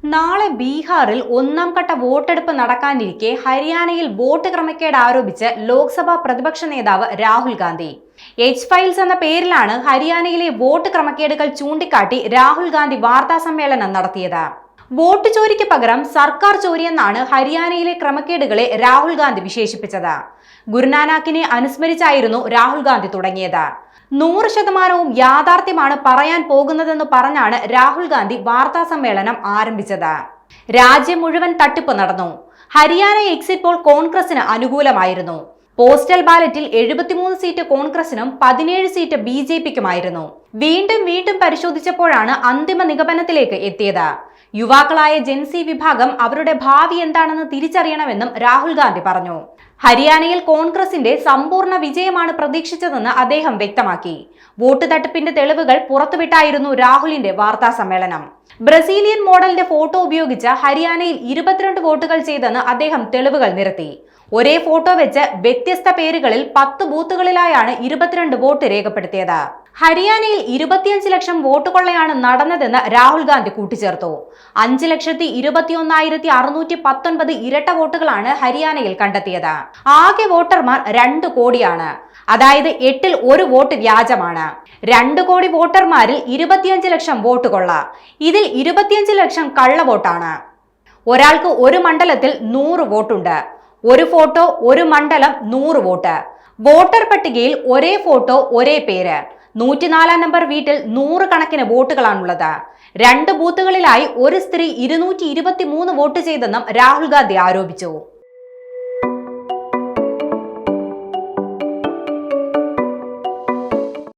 നാളെ ബീഹാറിൽ ഒന്നാം ഘട്ട വോട്ടെടുപ്പ് നടക്കാനിരിക്കെ ഹരിയാനയിൽ വോട്ട് ക്രമക്കേട് ആരോപിച്ച് ലോക്സഭാ പ്രതിപക്ഷ നേതാവ് രാഹുൽ ഗാന്ധി. എച്ച് ഫയൽസ് എന്ന പേരിലാണ് ഹരിയാനയിലെ വോട്ട് ക്രമക്കേടുകൾ ചൂണ്ടിക്കാട്ടി രാഹുൽ ഗാന്ധി വാർത്താ സമ്മേളനം നടത്തിയത്. വോട്ട് ചോരിക്ക് പകരം സർക്കാർ ചോരിയെന്നാണ് ഹരിയാനയിലെ ക്രമക്കേടുകളെ രാഹുൽ ഗാന്ധി വിശേഷിപ്പിച്ചത്. ഗുരുനാനാക്കിനെ അനുസ്മരിച്ചായിരുന്നു രാഹുൽ ഗാന്ധി തുടങ്ങിയത്. 100% യാഥാർത്ഥ്യമാണ് പറയാൻ പോകുന്നതെന്ന് പറഞ്ഞാണ് രാഹുൽ ഗാന്ധി വാർത്താ സമ്മേളനം ആരംഭിച്ചത്. രാജ്യം മുഴുവൻ തട്ടിപ്പ് നടന്നു. ഹരിയാന എക്സിറ്റ് പോൾ കോൺഗ്രസിന് അനുകൂലമായിരുന്നു. പോസ്റ്റൽ ബാലറ്റിൽ 73 സീറ്റ് കോൺഗ്രസിനും 17 സീറ്റ് BJPക്കുമായിരുന്നു. വീണ്ടും പരിശോധിച്ചപ്പോഴാണ് അന്തിമ നിഗമനത്തിലേക്ക് എത്തിയത്. യുവാക്കളായ ജെൻസി വിഭാഗം അവരുടെ ഭാവി എന്താണെന്ന് തിരിച്ചറിയണമെന്നും രാഹുൽ ഗാന്ധി പറഞ്ഞു. ഹരിയാനയിൽ കോൺഗ്രസിന്റെ സമ്പൂർണ്ണ വിജയമാണ് പ്രതീക്ഷിച്ചതെന്ന് അദ്ദേഹം വ്യക്തമാക്കി. വോട്ട് തട്ടിപ്പിന്റെ തെളിവുകൾ പുറത്തുവിട്ടായിരുന്നു രാഹുലിന്റെ വാർത്താ സമ്മേളനം. ബ്രസീലിയൻ മോഡലിന്റെ ഫോട്ടോ ഉപയോഗിച്ച് ഹരിയാനയിൽ 22 വോട്ടുകൾ ചെയ്തെന്ന് അദ്ദേഹം തെളിവുകൾ നിരത്തി. ഒരേ ഫോട്ടോ വെച്ച് വ്യത്യസ്ത പേരുകളിൽ 10 ബൂത്തുകളിലായാണ് 22 വോട്ട് രേഖപ്പെടുത്തിയത്. ഹരിയാനയിൽ 25 ലക്ഷം വോട്ട് കൊള്ളയാണ് നടന്നതെന്ന് രാഹുൽ ഗാന്ധി കൂട്ടിച്ചേർത്തു. 5,21,619 ഇരട്ട വോട്ടുകളാണ് ഹരിയാനയിൽ കണ്ടെത്തിയത്. ആകെ വോട്ടർമാർ 2 കോടിയാണ്. അതായത് 8-ൽ 1 വോട്ട് വ്യാജമാണ്. 2 കോടി വോട്ടർമാരിൽ 25 ലക്ഷം വോട്ട് കൊള്ള. ഇതിൽ 25 ലക്ഷം കള്ളവോട്ടാണ്. ഒരാൾക്ക് ഒരു മണ്ഡലത്തിൽ 100 വോട്ടുണ്ട്. ഒരു ഫോട്ടോ ഒരു മണ്ഡലം 100 വോട്ട്. വോട്ടർ പട്ടികയിൽ ഒരേ ഫോട്ടോ ഒരേ പേര്. 104 നമ്പർ വീട്ടിൽ 100 കണക്കിന് വോട്ടുകളാണുള്ളത്. 2 ബൂത്തുകളിലായി ഒരു സ്ത്രീ 223 വോട്ട് ചെയ്തെന്നും രാഹുൽ ഗാന്ധി ആരോപിച്ചു.